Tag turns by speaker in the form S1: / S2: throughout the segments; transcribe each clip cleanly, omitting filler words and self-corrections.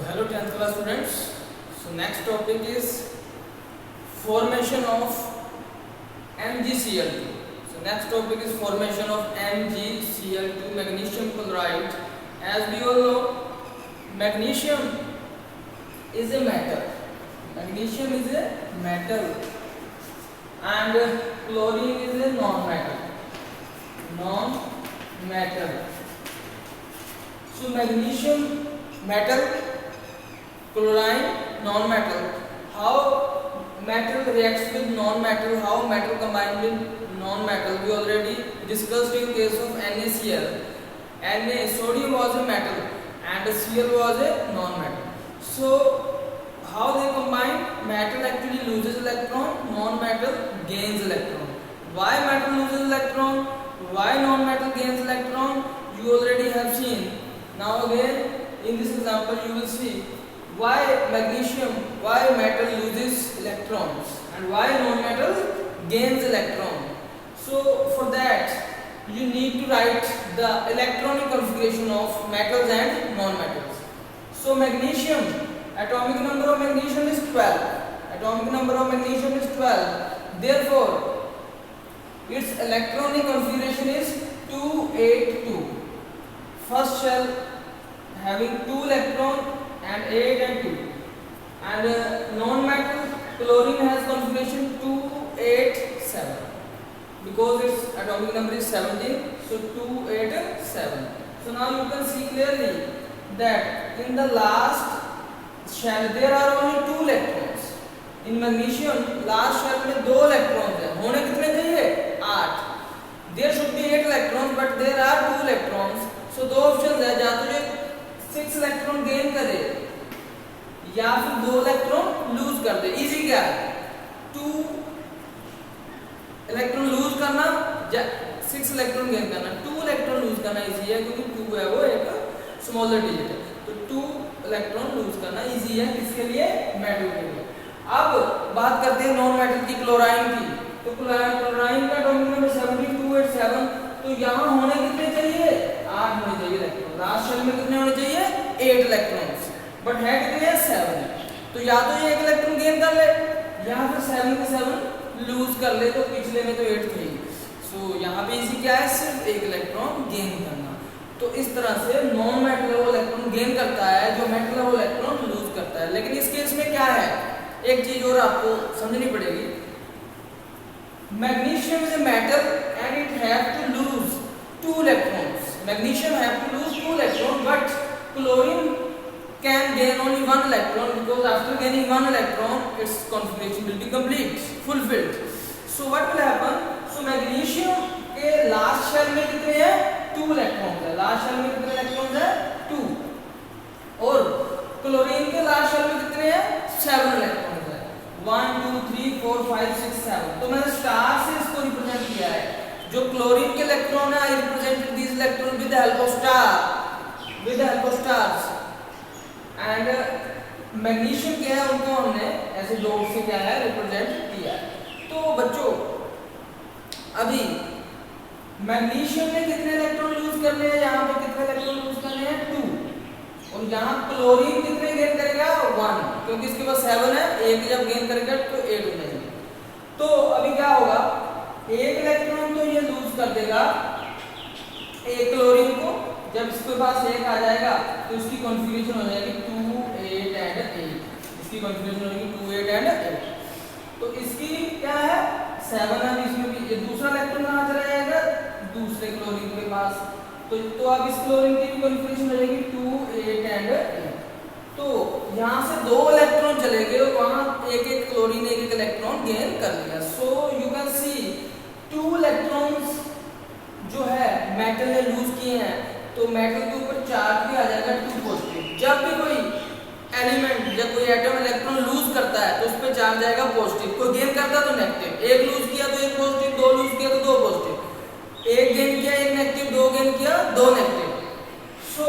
S1: So hello 10th class students. So next topic is formation of MgCl2. So next topic is formation of MgCl2, magnesium chloride. As we all know, magnesium is a metal. Magnesium is a metal and chlorine is a non-metal. Non-metal. So magnesium metal, chlorine non-metal. How metal reacts with non-metal? How metal combines with non-metal? We already discussed in case of NaCl. Na, sodium was a metal and Cl was a non-metal. So how they combine? Metal actually loses electron, non-metal gains electron. Why metal loses electron? Why non-metal gains electron? You already have seen. Now again, in this example you will see why metal loses electrons and why non-metal gains electron. So for that you need to write the electronic configuration of metals and non-metals. So magnesium, atomic number of magnesium is 12. Atomic number of magnesium is 12. Therefore its electronic configuration is 282. First shell having 2 electrons and 8 and 2. And non-metal chlorine has configuration 287 because its atomic number is 17. So 287. So now you can see clearly that in the last shell there are only 2 electrons. In magnesium last shell में 2 electrons है. होने कितने चाहिए? 8. There should be 8 electrons but there are 2 electrons. So दो option है, या तो ये 6 इलेक्ट्रॉन गेन करे या फिर 2 इलेक्ट्रॉन लूज कर दे. इजी क्या है? 2 इलेक्ट्रॉन लूज करना या 6 इलेक्ट्रॉन गेन करना. 2 इलेक्ट्रॉन लूज करना इजी है क्योंकि 2 है वो एक स्मॉलर डिजिट है. तो 2 इलेक्ट्रॉन लूज करना इजी है किसके लिए? मेटल के लिए. अब बात करते हैं नॉन मेटल की, क्लोराइन की. तो क्लोराइन का एटॉमिक नंबर 7287. तो यहाँ होने कितने चाहिए? 8 होने चाहिए इलेक्ट्रॉन. लास्ट शेल में कितने होने चाहिए? 8 इलेक्ट्रॉन्स. बट है कितने? 7. तो या तो ये 1 इलेक्ट्रॉन गेन कर ले या फिर 7 के 7 लूज कर ले. तो पिछले में तो 8 थे. सो यहाँ पे इसी क्या है? सिर्फ 1 इलेक्ट्रॉन गेन करना. तो इस तरह से नॉन मेटल वो इलेक्ट्रॉन गेन करता है, जो मेटल वो इलेक्ट्रॉन लूज करता है. लेकिन इस केस में क्या है? एक चीज और आपको समझनी पड़ेगी. Magnesium is a metal and it have to lose 2 electrons. Magnesium have to lose 2 electrons, but chlorine can gain only 1 electron because after gaining 1 electron, its configuration will be complete, fulfilled. So what will happen? So magnesium के last shell में कितने हैं? 2 electrons है. Last shell में कितने electrons है? 2. और chlorine के last shell में कितने हैं? 7 electrons. 1 2 3 4 5 6 7. तो मैंने स्टार से इसको रिप्रेजेंट किया है. जो क्लोरीन के इलेक्ट्रॉन है, I represent this electron with the help of star, with the help of stars. And magnesium क्या है, उनको हमने ऐसे डॉट से क्या है रिप्रेजेंट किया है. तो बच्चों अभी मैग्नीशियम ने कितने इलेक्ट्रॉन यूज करने हैं? यहाँ पे कितने इलेक्ट्रॉन यूज करने हैं? 2. और यहाँ क्लोरीन कितने गेन करेगा? 1, क्योंकि इसके पास 7 है. 1 जब गेन करेगा तो 8 होना चाहिए. तो अभी क्या होगा? 1 इलेक्ट्रॉन तो ये लूज कर देगा एक क्लोरीन को. जब इसके पास 1 आ जाएगा तो इसकी कॉन्फ़िगरेशन हो जाएगी 2 8 एंड 8. इसकी कॉन्फ़िगरेशन हो जाएगी 2 8 एंड 8. तो इसकी क्या है? 7 है. इसमें भी ये दूसरा इलेक्ट्रॉन कहाँ चला जाएगा? दूसरे क्लोरीन के पास. तो अब इस क्लोरीन की भी कॉन्फ़िगरेशन हो जाएगी 2 8 एंड 8. तो यहाँ से 2 इलेक्ट्रॉन चले गए और वहाँ एक क्लोरीन एक इलेक्ट्रॉन गेन कर लिया. So you can see 2 electrons जो है मेटल ने लूज किए हैं. तो मेटल के ऊपर चार्ज भी आ जाएगा 2 पॉजिटिव. जब भी कोई एलिमेंट जब कोई एटम इलेक्ट्रॉन लूज करता है तो उस पर चार्ज आएगा पॉजिटिव. कोई गेन करता तो नेगेटिव. 1 लूज किया तो 1 पॉजिटिव, 2 लूज किया तो 2 पॉजिटिव. 1 गेन किया 1 नेगेटिव, 2 गेन किया 2 नेगेटिव. सो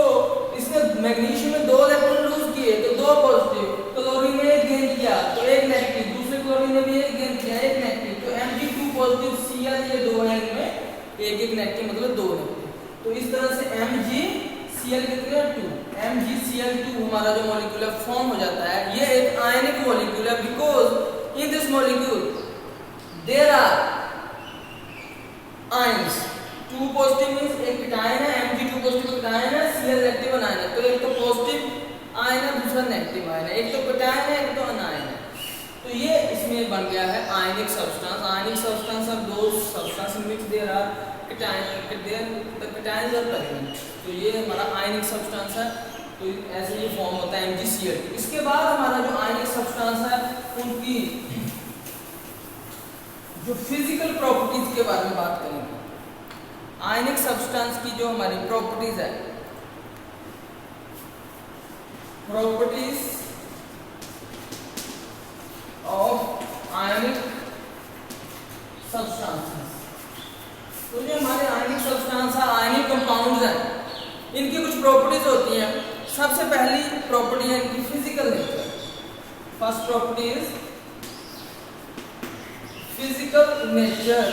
S1: इसने मैग्नीशियम में 2 इलेक्ट्रॉन लूज किए तो 2 पॉजिटिव. क्लोरीन ने 1 गेन किया तो 1 नेगेटिव. दूसरे क्लोरीन ने भी 1 गेन किया 1 नेगेटिव. तो Mg2 पॉजिटिव, Cl ये 2 है, इनमें 1 1 नेगेटिव मतलब 2 नेगेटिव. तो इस तरह से MgCl कितने? 2. MgCl2 हमारा जो मॉलिक्यूल है फॉर्म हो जाता है, ये एक आयनिक मॉलिक्यूल है because in this molecule there are ions. 2 positive means एक कीटायन है, Mg2 पॉजिटिव कीटायन है, Cl नेगेटिव आयन है। तो एक तो पॉजिटिव आयन है, दूसरा नेगेटिव आयन है, एक तो कीटायन है, एक तो अनायन है। तो ये इसमें बन गया है ionic substance. Ionic substance are those substance in which there are cations are present. तो ये हमारा आयनिक सब्सटेंस है। तो ऐसे ये फॉर्म होता है MgCl2। इसके बाद हमारा जो आयनिक सब्सटेंस है उनकी जो फिजिकल प्रॉपर्टीज के बारे में बात करेंगे। आयनिक सब्सटेंस की जो हमारी प्रॉपर्टीज है, प्रॉपर्टीज ऑफ आयनिक सब्सटेंसेस। तो जो हमारे आयनिक सब्सटेंस है, आयनिक कंपाउंड्स हैं, इनकी कुछ प्रॉपर्टीज होती हैं। सबसे पहली प्रॉपर्टी है इनकी physical nature. First property is physical nature.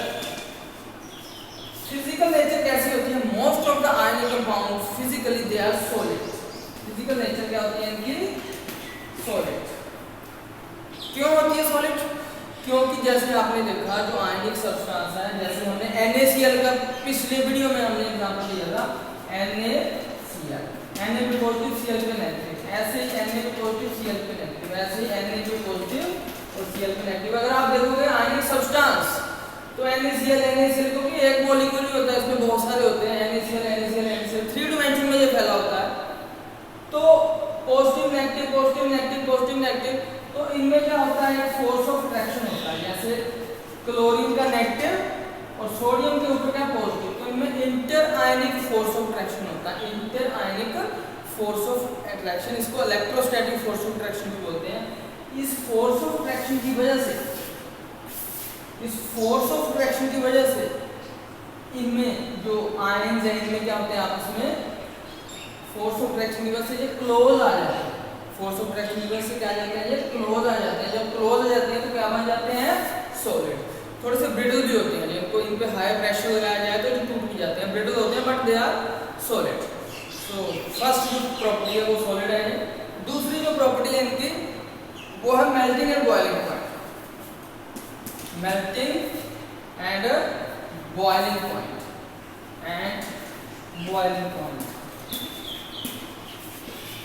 S1: Physical nature कैसी होती है? Most of the ionic compounds physically they are solid. Physical nature क्या होती है इनकी? सॉलिड। क्यों होती है सॉलिड? क्योंकि जैसे आपने देखा जो आयनिक सब्सटेंस है, जैसे हमने NaCl का पिछले वीडियो में हमने एग्जांपल लिया था, NaCl, Na पे पॉजिटिव Cl पे नेगेटिव, ऐसे ही Na पे पॉजिटिव Cl पे नेगेटिव, ऐसे ही Na पे पॉजिटिव और Cl पे नेगेटिव। अगर आप देखोगे आयनिक सब्सटेंस तो NaCl क्योंकि एक मॉलिक्यूल ही होता है, इसमें बहुत सारे होते हैं, NaCl 3 डायमेंशन में ये फैला होता है। तो positive negative positive negative positive negative, तो इनमें क्या होता है? फोर्स ऑफ अट्रैक्शन होता है। जैसे क्लोरीन का नेगेटिव और सोडियम के ऊपर क्या पॉजिटिव, तो इनमें inter ionic force of attraction होता है। Inter ionic force of attraction, इसको इलेक्ट्रोस्टैटिक फोर्स ऑफ अट्रैक्शन भी बोलते हैं। इस फोर्स ऑफ अट्रैक्शन की वजह से, इस फोर्स ऑफ अट्रैक्शन की वजह से इनमें जो आयन्स हैं इनमें क्या होते हैं आपस में? फोर्स ऑफ अट्रैक्शन की वजह से ये क्लोज आ जाते हैं। फोर्स ऑफ अट्रैक्शन की वजह से क्या जाते हैं? ये क्लोज आ जाते हैं। जब क्लोज आ जाते हैं तो क्या बन जाते हैं? सॉलिड। थोड़े से ब्रिटल भी होते हैं, जिनको इन पे हाई प्रेशर लगाया जाए तो ये टूट भी जाते हैं, ब्रिटल होते हैं but they are solid. So first जो प्रॉपर्टी है वो सॉलिड है। दूसरी जो प्रॉपर्टी है इनकी वो है melting and boiling point. Melting and boiling point and boiling point.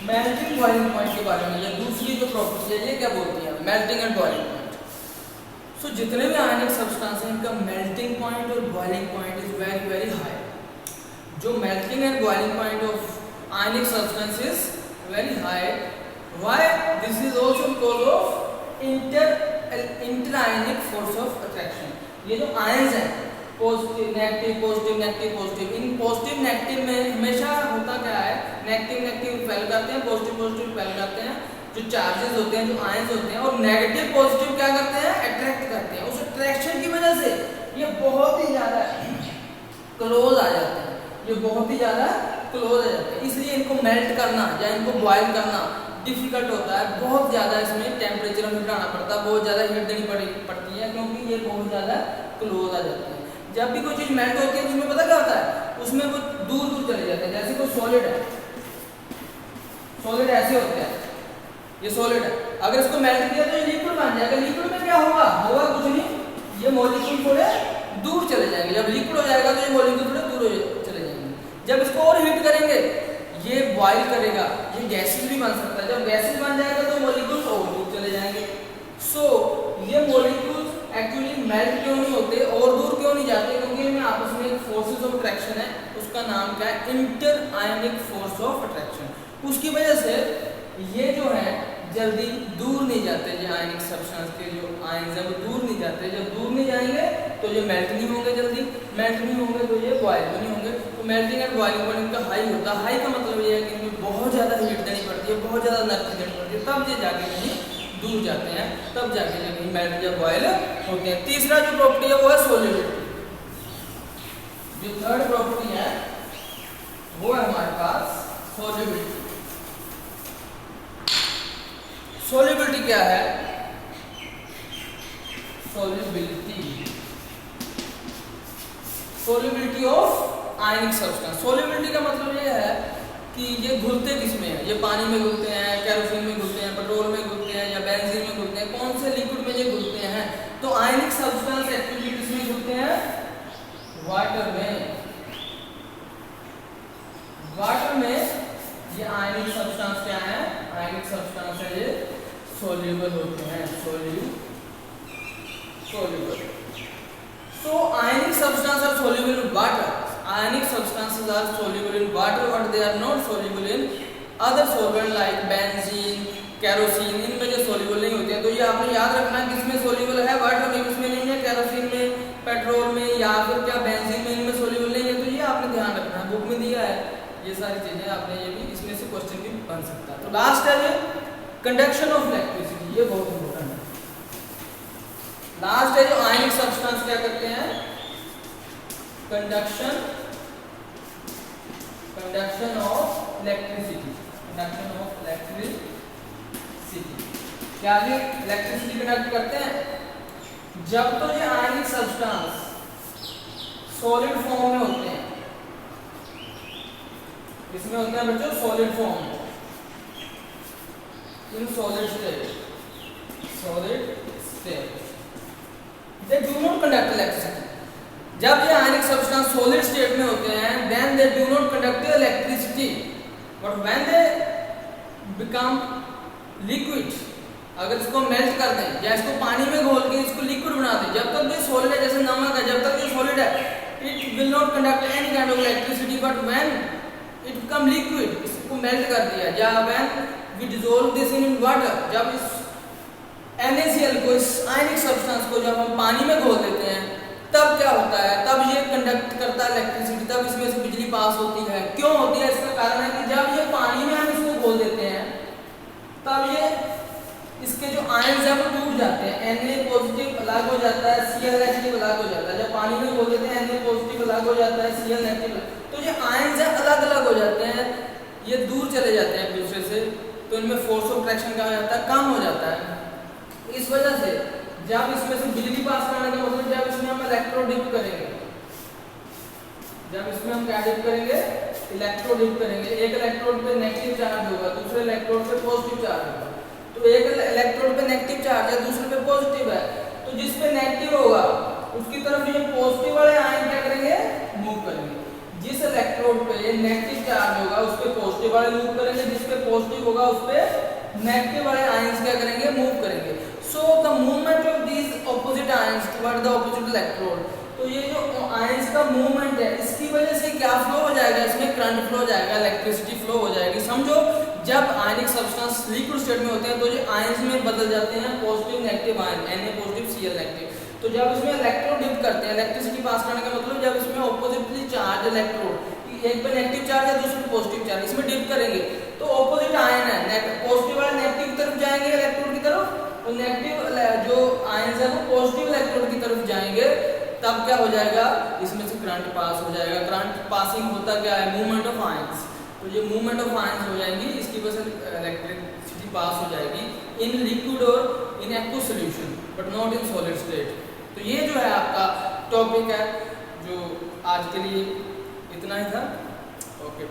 S1: Melting boiling point के बारे में ये दूसरी जो प्रॉपर्टी है ये क्या बोलती है? Melting and boiling point. So जितने भी आयनिक सब्सटेंस हैं इनका मेल्टिंग पॉइंट और boiling point is very very high. जो melting and boiling point of ionic substance is very high. Why? This is also because of inter ionic force of attraction. ये जो ions हैं positive negative positive negative positive, इन positive negative में हमेशा होता क्या है? नेगेटिव नेगेटिव फैल करते हैं, पॉजिटिव पॉजिटिव फैल करते हैं। जो चार्जेस होते हैं, जो आयंस होते हैं, और नेगेटिव पॉजिटिव क्या करते हैं? अट्रैक्ट करते हैं। उस अट्रैक्शन की वजह से ये बहुत ही ज्यादा क्लोज आ जाते हैं, ये बहुत ही ज्यादा क्लोज आ जाते हैं। इसलिए इनको मेल्ट करना या इनको बॉयल करना डिफिकल्ट होता है। बहुत ज्यादा इसमें टेम्परेचर में बढ़ाना पड़ता है, बहुत ज्यादा हीट देनी पड़ती है, क्योंकि ये बहुत ज्यादा क्लोज आ जाते हैं। जब भी कोई चीज मेल्ट होती है उसमें पता क्या होता है? उसमें वो दूर दूर चले जाते हैं। जैसे कोई सॉलिड है, सॉलिड ऐसे होते हैं, ये सॉलिड है, अगर इसको मेल्ट किया तो ये लिक्विड बन जाएगा। लिक्विड में क्या होगा? होगा कुछ नहीं, ये मॉलिक्यूल थोड़े दूर चले जाएंगे। जब लिक्विड हो जाएगा तो ये मॉलिक्यूल थोड़े दूर चले जाएंगे। जब इसको और हीट करेंगे, ये बॉइल करेगा, ये गैसेस भी बन सकता है। जब गैसेस बन जाएगा तो मॉलिक्यूल और दूर चले जाएंगे। सो ये मॉलिक्यूल एक्चुअली मेल्ट क्यों नहीं होते और दूर क्यों नहीं जाते? क्योंकि इनमें आपस में एक फोर्सेस ऑफ अट्रैक्शन है, उसका नाम क्या है? Inter ionic force of attraction. उसकी वजह से ये जो है जल्दी दूर नहीं जाते। जो आयनिक सब्सटेंस के जो आयंस हैं वो दूर नहीं जाते। जब दूर नहीं जाएंगे तो ये मेल्ट नहीं होंगे, जल्दी मेल्ट नहीं होंगे तो ये बॉयल नहीं होंगे। तो मेल्टिंग एंड बॉइलिंग पॉइंट इनका हाई होता है। हाई का मतलब ये है कि इनमें बहुत ज़्यादा हीट देनी पड़ती है, बहुत ज़्यादा एनर्जी देनी पड़ती है, तब ये जाके कहीं दूर जाते हैं, तब जाके कहीं मेल्ट या बॉयल होते हैं। तीसरा जो प्रॉपर्टी है वो है सोलिबिलिटी। जो थर्ड प्रॉपर्टी है वो है हमारे पास सोलिबिलिटी। सोलिबिलिटी क्या है? Solubility of ionic substance. Solubility का मतलब ये है कि ये घुलते किस में है, ये पानी में घुलते हैं, केरोसिन में घुलते हैं, पेट्रोल में घुलते हैं या बेंजीन में घुलते हैं, कौन से लिक्विड में ये घुलते हैं? तो आयनिक सब्सटेंस एक्चुअली किसमें घुलते हैं? वाटर में। वाटर में ये आयनिक सब्सटेंस क्या है? आयनिक सब्सटेंस है ये सोल्यूबल होते हैं, soluble. So ionic substances are soluble in water. Ionic substances are soluble in water, but they are not soluble in other solvent like benzene, kerosene. इनमें जो soluble नहीं होते हैं, तो ये आपने याद रखना किसमें soluble है? वाटर में, किसमें नहीं है? केरोसिन में, पेट्रोल में या फिर क्या बेंजीन में, इनमें soluble नहीं है। तो ये आपने ध्यान रखना है, बुक में दिया है ये सारी चीजें, आपने ये भी इसमें से क्वेश्चन भी बन सकता है। तो लास्ट है ये कंडक्शन ऑफ इलेक्ट्रिसिटी, ये बहुत इंपॉर्टेंट है। लास्ट है जो आयनिक सब्सटेंस क्या करते हैं? कंडक्शन ऑफ इलेक्ट्रिसिटी, क्या ये इलेक्ट्रिसिटी कंडक्ट करते हैं? जब तो ये आयनिक सब्सटेंस सॉलिड फॉर्म में होते हैं, इसमें होते हैं बच्चों solid form, in solid state they do not conduct electricity. जब ये आयनिक सब्सटेंस सॉलिड स्टेट में होते हैं then they do not conduct electricity, but when they become liquid, अगर इसको मेल्ट कर दें या इसको पानी में घोल के इसको लिक्विड बना दें, जब तक ये सॉलिड है, जैसे नमक है, जब तक ये सॉलिड है it will not conduct any kind of electricity, but when it become liquid, इसको मेल्ट कर दिया, या when we dissolve this in water, जब इस NaCl को, इस आयनिक सब्सटेंस को जब हम पानी में घोल देते हैं, तब क्या होता है? तब ये कंडक्ट करता है इलेक्ट्रिसिटी, तब इसमें से बिजली पास होती है। क्यों होती है? इसका कारण है कि जब ये पानी में हम इसको घोल देते हैं, तब ये इसके जो आयंस हैं वो टूट जाते हैं, Na पॉजिटिव अलग हो जाता है, Cl नेगेटिव अलग हो जाता है। जब पानी में घोल देते हैं Na पॉजिटिव अलग हो जाता है, Cl नेगेटिव, तो ये आयंस हैं अलग अलग हो जाते हैं, ये दूर चले जाते हैं एक दूसरे से, तो इनमें फोर्स ऑफ अट्रैक्शन क्या हो जाता है? कम हो जाता है। इस वजह से जब इसमें से बिजली पास कराने का मतलब, जब इसमें हम इलेक्ट्रोड डिप करेंगे, जब इसमें हम क्या डिप करेंगे? इलेक्ट्रोड डिप करेंगे, एक इलेक्ट्रोड पे नेगेटिव चार्ज होगा, दूसरे इलेक्ट्रोड पे पॉजिटिव चार्ज होगा, तो एक इलेक्ट्रोड पे नेगेटिव चार्ज है, दूसरे पे पॉजिटिव है, तो जिस पे नेगेटिव होगा उसकी तरफ ये पॉजिटिव वाले आयन क्या करेंगे? मूव करेंगे। जिस इलेक्ट्रोड पे नेगेटिव चार्ज होगा उस पे पॉजिटिव वाले मूव करेंगे, जिस पे पॉजिटिव होगा उस पे नेगेटिव वाले आयंस क्या करेंगे? मूव करेंगे। So the movement of these opposite ions toward the opposite electrode, तो ये जो आयंस का मूवमेंट है, इसकी वजह से क्या फ्लो हो जाएगा? इसमें करंट फ्लो हो जाएगा, इलेक्ट्रिसिटी फ्लो हो जाएगी। समझो, जब आयनिक सब्सटेंस लिक्विड स्टेट में होते हैं तो ये आयंस में बदल जाते हैं, positive negative ion, Na positive Cl negative. तो जब इसमें इलेक्ट्रोड डिप करते हैं, इलेक्ट्रिसिटी पास करने का मतलब, जब इसमें ऑपोजिटली चार्ज इलेक्ट्रोड, एक पे नेगेटिव चार्ज है, दूसरे पे पॉजिटिव चार्ज, इसमें डिप करेंगे तो ऑपोजिट आयन है, पॉजिटिव वाले नेगेटिव की तरफ जाएंगे इलेक्ट्रोड की तरफ, और नेगेटिव जो आयंस है वो पॉजिटिव इलेक्ट्रोड की तरफ जाएंगे, तब क्या हो जाएगा? इसमें से करंट पास हो जाएगा। करंट पासिंग होता क्या है? Movement of ions. तो ये मूवमेंट ऑफ आयंस हो जाएंगी, इसकी वजह से इलेक्ट्रिसिटी पास हो जाएगी इन लिक्विड और in aqueous solution, but not in solid state. तो ये जो है आपका टॉपिक है, जो आज के लिए इतना ही था। ओके।